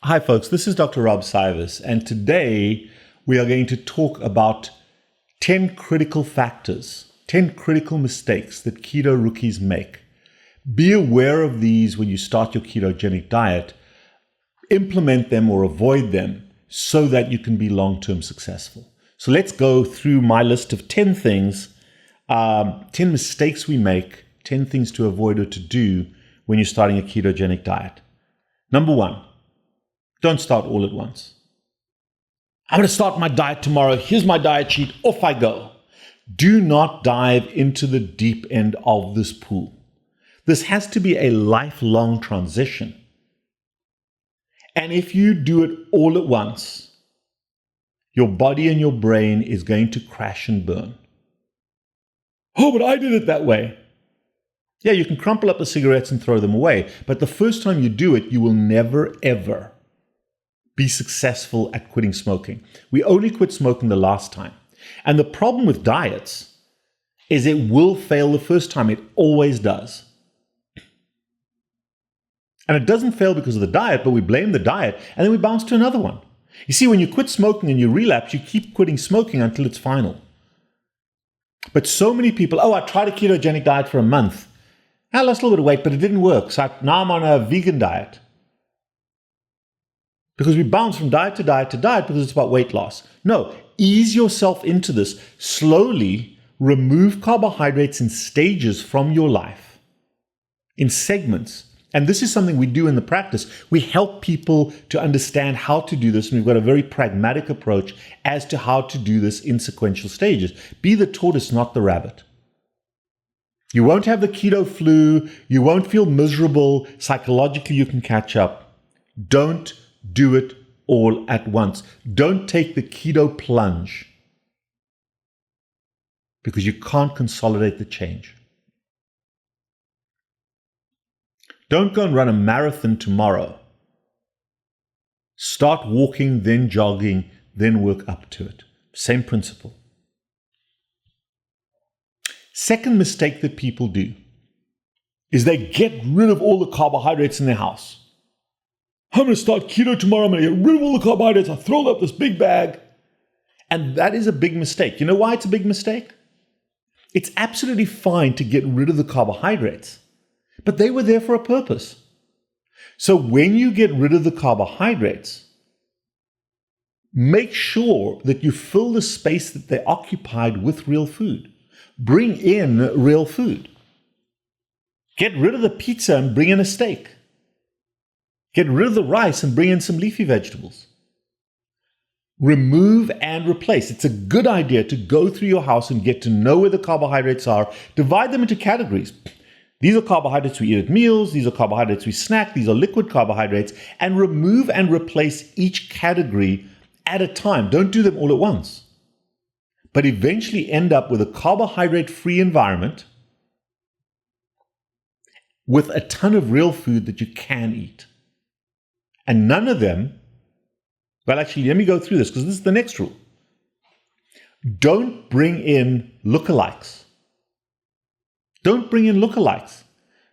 Hi folks, this is Dr. Rob Cywes, and today we are going to talk about 10 critical factors, 10 critical mistakes that keto rookies make. Be aware of these when you start your ketogenic diet. Implement them or avoid them so that you can be long-term successful. So let's go through my list of 10 things, 10 mistakes we make, 10 things to avoid or to do when you're starting a ketogenic diet. Number one, don't start all at once. I'm going to start my diet tomorrow. Here's my diet sheet. Off I go. Do not dive into the deep end of this pool. This has to be a lifelong transition. And if you do it all at once, your body and your brain is going to crash and burn. Oh, but I did it that way. Yeah, you can crumple up the cigarettes and throw them away. But the first time you do it, you will never, ever be successful at quitting smoking. We only quit smoking the last time. And the problem with diets is it will fail the first time. It always does. And it doesn't fail because of the diet, but we blame the diet and then we bounce to another one. You see, when you quit smoking and you relapse, you keep quitting smoking until it's final. But so many people, I tried a ketogenic diet for a month. I lost a little bit of weight, but it didn't work. So now I'm on a vegan diet. Because we bounce from diet to diet to diet because it's about weight loss. No, ease yourself into this. Slowly remove carbohydrates in stages from your life, in segments. And this is something we do in the practice. We help people to understand how to do this. And we've got a very pragmatic approach as to how to do this in sequential stages. Be the tortoise, not the rabbit. You won't have the keto flu. You won't feel miserable. Psychologically, you can catch up. Don't do it all at once. Don't take the keto plunge because you can't consolidate the change. Don't go and run a marathon tomorrow. Start walking, then jogging, then work up to it. Same principle. Second mistake that people do is they get rid of all the carbohydrates in their house. I'm going to start keto tomorrow. I'm going to get rid of all the carbohydrates. I throw up this big bag. And that is a big mistake. You know why it's a big mistake? It's absolutely fine to get rid of the carbohydrates, but they were there for a purpose. So when you get rid of the carbohydrates, make sure that you fill the space that they occupied with real food. Bring in real food. Get rid of the pizza and bring in a steak. Get rid of the rice and bring in some leafy vegetables. Remove and replace. It's a good idea to go through your house and get to know where the carbohydrates are. Divide them into categories. These are carbohydrates we eat at meals. These are carbohydrates we snack. These are liquid carbohydrates. And remove and replace each category at a time. Don't do them all at once. But eventually end up with a carbohydrate-free environment with a ton of real food that you can eat. And none of them, well, actually, let me go through this because this is the next rule. Don't bring in lookalikes. Don't bring in lookalikes.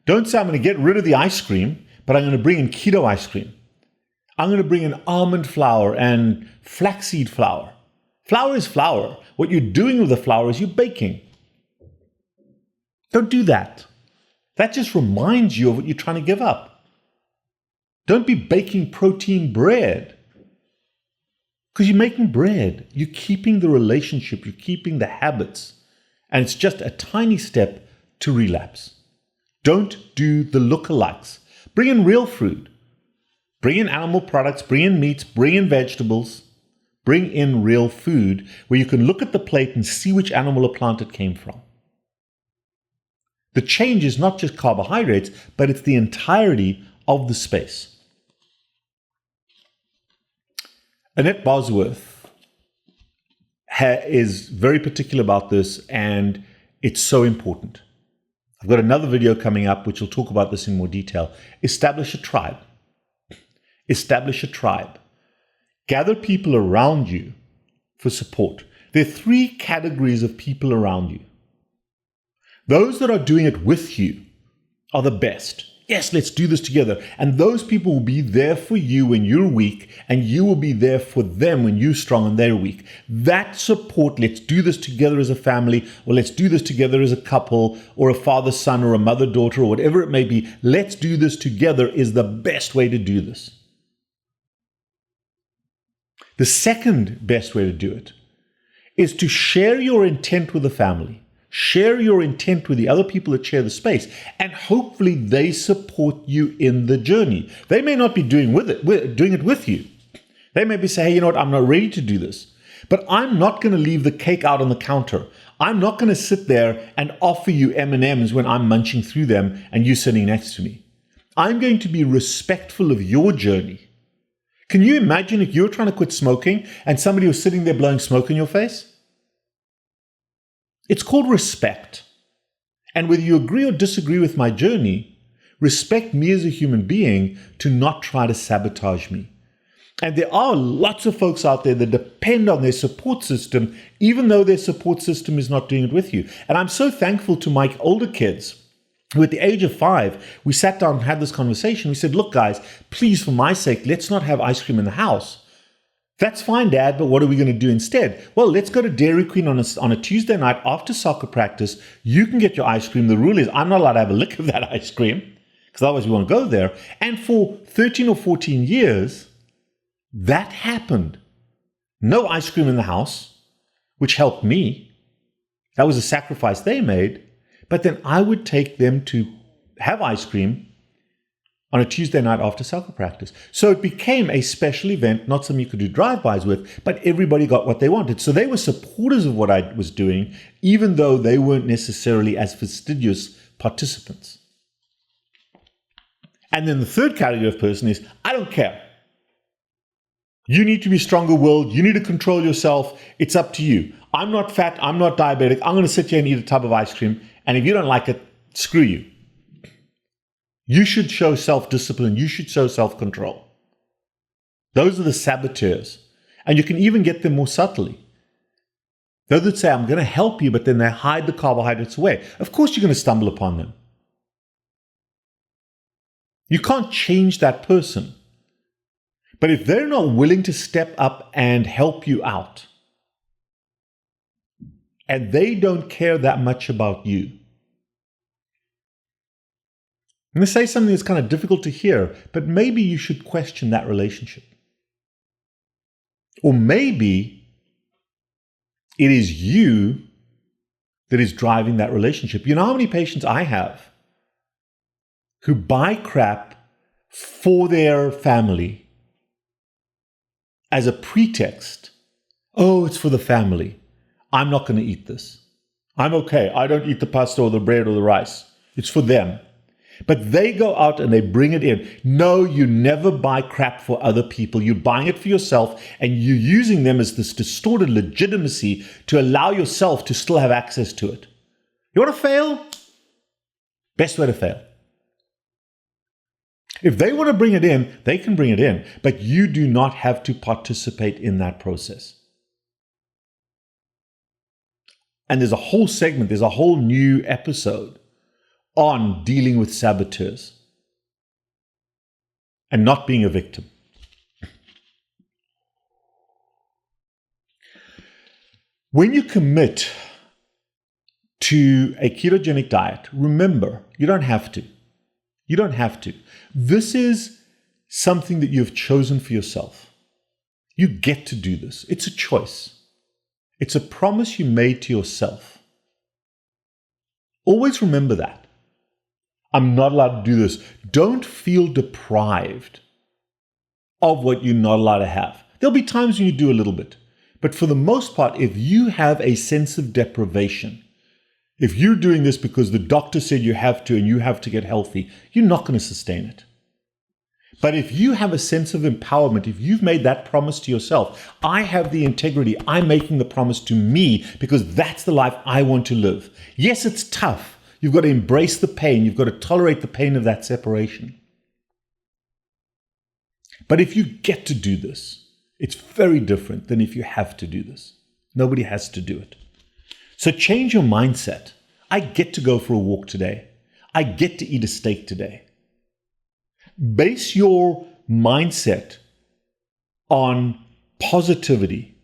Don't say, I'm going to get rid of the ice cream, but I'm going to bring in keto ice cream. I'm going to bring in almond flour and flaxseed flour. Flour is flour. What you're doing with the flour is you're baking. Don't do that. That just reminds you of what you're trying to give up. Don't be baking protein bread. Because you're making bread. You're keeping the relationship. You're keeping the habits. And it's just a tiny step to relapse. Don't do the lookalikes. Bring in real food. Bring in animal products. Bring in meats. Bring in vegetables. Bring in real food where you can look at the plate and see which animal or plant it came from. The change is not just carbohydrates, but it's the entirety of the space. Annette Bosworth is very particular about this, and it's so important. I've got another video coming up which will talk about this in more detail. Establish a tribe. Establish a tribe. Gather people around you for support. There are 3 categories of people around you. Those that are doing it with you are the best. Yes, let's do this together. And those people will be there for you when you're weak, and you will be there for them when you're strong and they're weak. That support, let's do this together as a family, or let's do this together as a couple, or a father-son, or a mother-daughter, or whatever it may be. Let's do this together is the best way to do this. The second best way to do it is to share your intent with the family. Share your intent with the other people that share the space, and hopefully they support you in the journey. They may not be doing it with you. They may be saying, hey, you know what, I'm not ready to do this. But I'm not going to leave the cake out on the counter. I'm not going to sit there and offer you M&Ms when I'm munching through them and you sitting next to me. I'm going to be respectful of your journey. Can you imagine if you were trying to quit smoking and somebody was sitting there blowing smoke in your face? It's called respect. And whether you agree or disagree with my journey, respect me as a human being to not try to sabotage me. And there are lots of folks out there that depend on their support system, even though their support system is not doing it with you. And I'm so thankful to my older kids who at the age of 5, we sat down and had this conversation. We said, look, guys, please, for my sake, let's not have ice cream in the house. That's fine, Dad, but what are we going to do instead? Well, let's go to Dairy Queen on a Tuesday night after soccer practice. You can get your ice cream. The rule is I'm not allowed to have a lick of that ice cream because otherwise we won't go there. And for 13 or 14 years, that happened. No ice cream in the house, which helped me. That was a sacrifice they made. But then I would take them to have ice cream on a Tuesday night after soccer practice. So it became a special event, not something you could do drive-bys with, but everybody got what they wanted. So they were supporters of what I was doing, even though they weren't necessarily as fastidious participants. And then the third category of person is, I don't care. You need to be stronger-willed. You need to control yourself. It's up to you. I'm not fat. I'm not diabetic. I'm going to sit here and eat a tub of ice cream. And if you don't like it, screw you. You should show self-discipline. You should show self-control. Those are the saboteurs. And you can even get them more subtly. Those that say, I'm going to help you, but then they hide the carbohydrates away. Of course, you're going to stumble upon them. You can't change that person. But if they're not willing to step up and help you out, and they don't care that much about you, I'm going to say something that's kind of difficult to hear, but maybe you should question that relationship. Or maybe it is you that is driving that relationship. You know how many patients I have who buy crap for their family as a pretext? Oh, it's for the family. I'm not going to eat this. I'm okay. I don't eat the pasta or the bread or the rice. It's for them. But they go out and they bring it in. No, you never buy crap for other people. You're buying it for yourself, and you're using them as this distorted legitimacy to allow yourself to still have access to it. You want to fail? Best way to fail. If they want to bring it in, they can bring it in, but you do not have to participate in that process. And there's a whole segment, there's a whole new episode on dealing with saboteurs and not being a victim. When you commit to a ketogenic diet, remember, you don't have to. You don't have to. This is something that you've chosen for yourself. You get to do this. It's a choice. It's a promise you made to yourself. Always remember that. I'm not allowed to do this. Don't feel deprived of what you're not allowed to have. There'll be times when you do a little bit. But for the most part, if you have a sense of deprivation, if you're doing this because the doctor said you have to and you have to get healthy, you're not going to sustain it. But if you have a sense of empowerment, if you've made that promise to yourself, I have the integrity, I'm making the promise to me because that's the life I want to live. Yes, it's tough. You've got to embrace the pain. You've got to tolerate the pain of that separation. But if you get to do this, it's very different than if you have to do this. Nobody has to do it. So change your mindset. I get to go for a walk today. I get to eat a steak today. Base your mindset on positivity,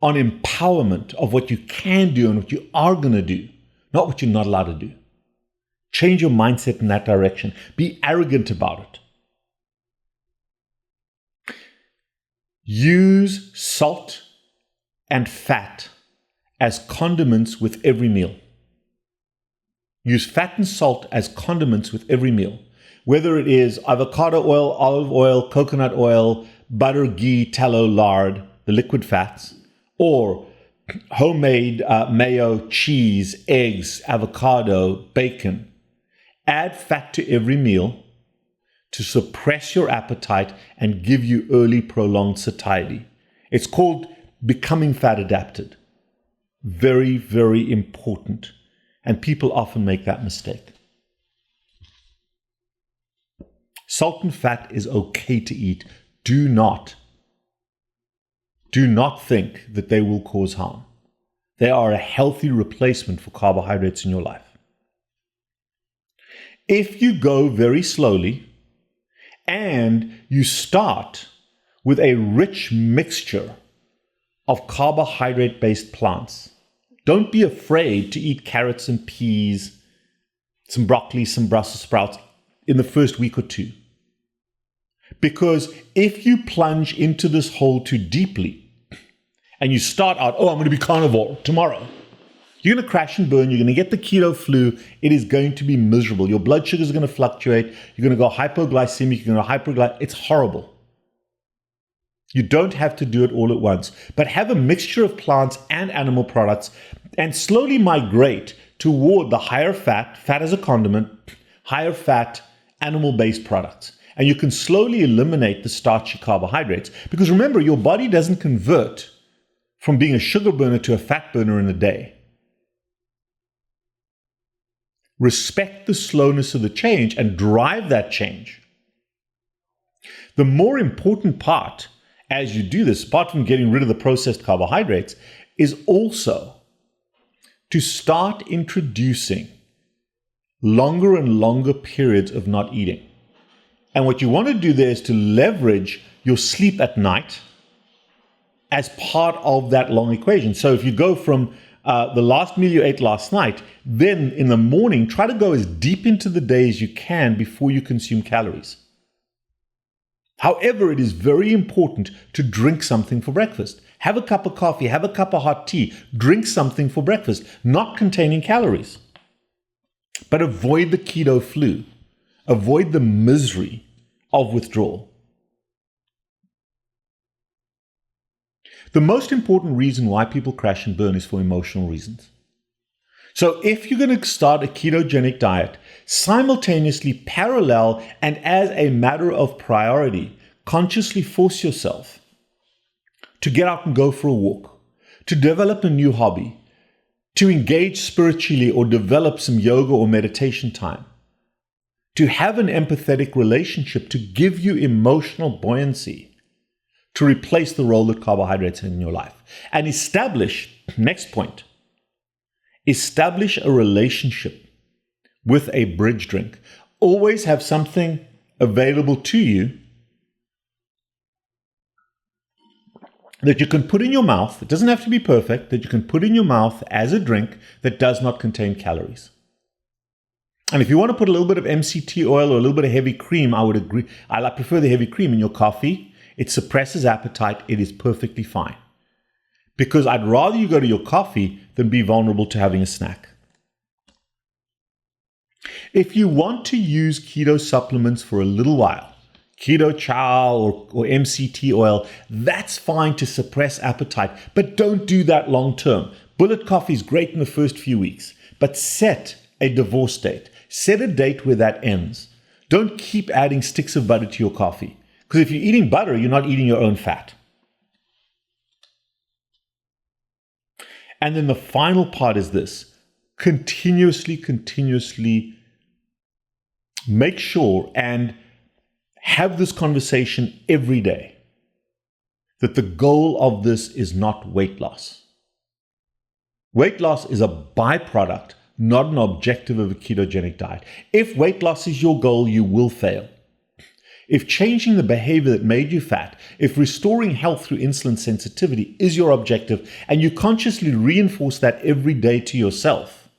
on empowerment of what you can do and what you are going to do, not what you're not allowed to do. Change your mindset in that direction. Be arrogant about it. Use salt and fat as condiments with every meal. Use fat and salt as condiments with every meal. Whether it is avocado oil, olive oil, coconut oil, butter, ghee, tallow, lard, the liquid fats, or homemade mayo, cheese, eggs, avocado, bacon. Add fat to every meal to suppress your appetite and give you early prolonged satiety. It's called becoming fat adapted. Very, very important. And people often make that mistake. Salt and fat is okay to eat. Do not think that they will cause harm. They are a healthy replacement for carbohydrates in your life. If you go very slowly and you start with a rich mixture of carbohydrate-based plants, don't be afraid to eat carrots and peas, some broccoli, some Brussels sprouts in the first week or two. Because if you plunge into this hole too deeply and you start out, I'm going to be carnivore tomorrow, you're going to crash and burn. You're going to get the keto flu. It is going to be miserable. Your blood sugars are going to fluctuate. You're going to go hypoglycemic. You're going to hyperglycemic. It's horrible. You don't have to do it all at once, but have a mixture of plants and animal products and slowly migrate toward the higher fat as a condiment, higher fat animal-based products. And you can slowly eliminate the starchy carbohydrates because remember, your body doesn't convert from being a sugar burner to a fat burner in a day. Respect the slowness of the change and drive that change. The more important part as you do this, apart from getting rid of the processed carbohydrates, is also to start introducing longer and longer periods of not eating. And what you want to do there is to leverage your sleep at night as part of that long equation. So if you go from the last meal you ate last night, then in the morning, try to go as deep into the day as you can before you consume calories. However, it is very important to drink something for breakfast. Have a cup of coffee, have a cup of hot tea, drink something for breakfast, not containing calories. But avoid the keto flu. Avoid the misery of withdrawal. The most important reason why people crash and burn is for emotional reasons. So if you're going to start a ketogenic diet, simultaneously parallel and as a matter of priority, consciously force yourself to get out and go for a walk, to develop a new hobby, to engage spiritually or develop some yoga or meditation time, to have an empathetic relationship to give you emotional buoyancy, to replace the role that carbohydrates have in your life, and establish, next point, establish a relationship with a bridge drink. Always have something available to you that you can put in your mouth. It doesn't have to be perfect, that you can put in your mouth as a drink that does not contain calories. And if you want to put a little bit of MCT oil or a little bit of heavy cream, I would agree. I prefer the heavy cream in your coffee. It suppresses appetite. It is perfectly fine. Because I'd rather you go to your coffee than be vulnerable to having a snack. If you want to use keto supplements for a little while, keto chow or MCT oil, that's fine to suppress appetite, but don't do that long term. Bullet coffee is great in the first few weeks, but set a divorce date. Set a date where that ends. Don't keep adding sticks of butter to your coffee, because if you're eating butter, you're not eating your own fat. And then the final part is this: continuously make sure and have this conversation every day that the goal of this is not weight loss. Weight loss is a byproduct, not an objective of a ketogenic diet. If weight loss is your goal, you will fail. If changing the behavior that made you fat, if restoring health through insulin sensitivity is your objective, and you consciously reinforce that every day to yourself,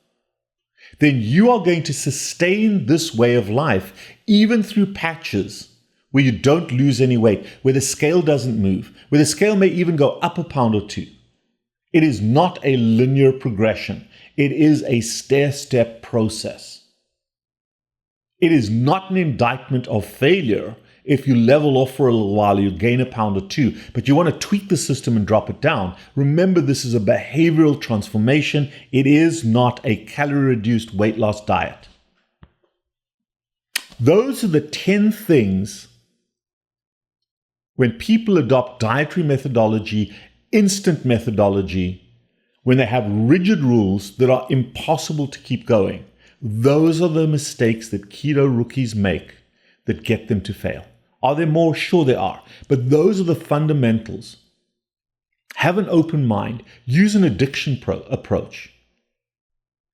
then you are going to sustain this way of life, even through patches where you don't lose any weight, where the scale doesn't move, where the scale may even go up a pound or two. It is not a linear progression. It is a stair-step process. It is not an indictment of failure if you level off for a little while, you gain a pound or two, but you want to tweak the system and drop it down. Remember, this is a behavioral transformation. It is not a calorie-reduced weight loss diet. Those are the 10 things when people adopt dietary methodology, instant methodology, when they have rigid rules that are impossible to keep going. Those are the mistakes that keto rookies make that get them to fail. Are there more? Sure there are. But those are the fundamentals. Have an open mind. Use an addiction approach.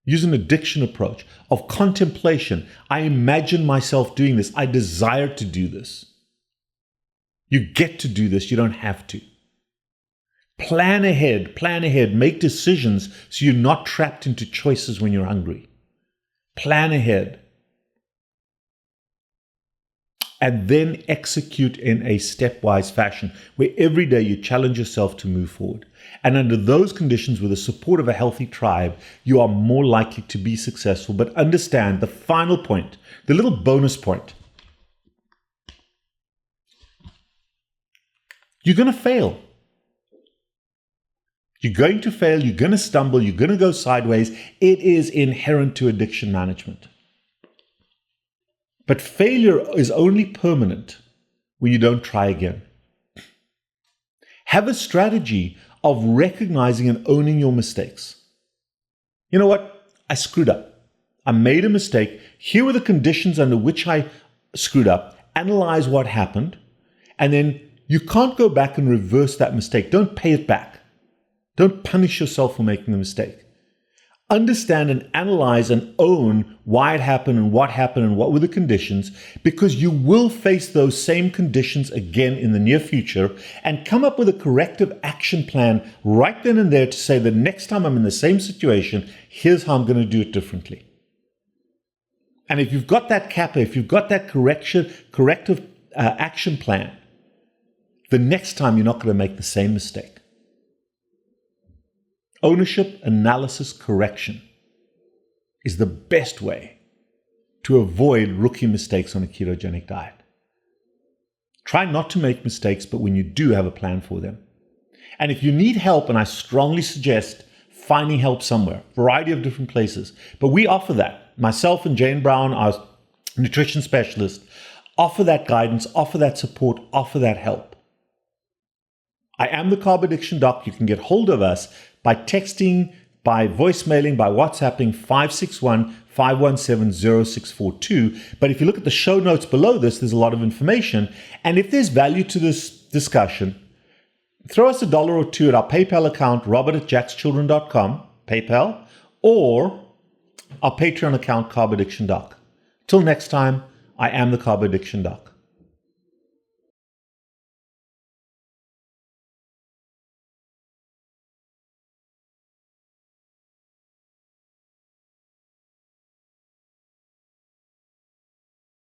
Use an addiction approach of contemplation. I imagine myself doing this. I desire to do this. You get to do this. You don't have to. Plan ahead. Make decisions so you're not trapped into choices when you're hungry. Plan ahead. And then execute in a stepwise fashion where every day you challenge yourself to move forward. And under those conditions, with the support of a healthy tribe, you are more likely to be successful. But understand the final point, the little bonus point. You're going to fail. You're going to fail, you're going to stumble, you're going to go sideways. It is inherent to addiction management. But failure is only permanent when you don't try again. Have a strategy of recognizing and owning your mistakes. You know what? I screwed up. I made a mistake. Here were the conditions under which I screwed up. Analyze what happened. And then you can't go back and reverse that mistake. Don't pay it back. Don't punish yourself for making the mistake. Understand and analyze and own why it happened and what were the conditions, because you will face those same conditions again in the near future, and come up with a corrective action plan right then and there to say the next time I'm in the same situation, here's how I'm going to do it differently. And if you've got that kappa, if you've got that corrective action plan, the next time you're not going to make the same mistake. Ownership, analysis, correction is the best way to avoid rookie mistakes on a ketogenic diet. Try not to make mistakes, but when you do, have a plan for them. And if you need help, and I strongly suggest finding help somewhere, variety of different places, but we offer that. Myself and Jane Brown, our nutrition specialist, offer that guidance, offer that support, offer that help. I am the Carb Addiction Doc. You can get hold of us by texting, by voicemailing, by WhatsApping 561-517-0642. But if you look at the show notes below this, there's a lot of information. And if there's value to this discussion, throw us $1 or $2 at our PayPal account, robert@jackschildren.com, PayPal, or our Patreon account, Carb Addiction Doc. Till next time, I am the Carb Addiction Doc.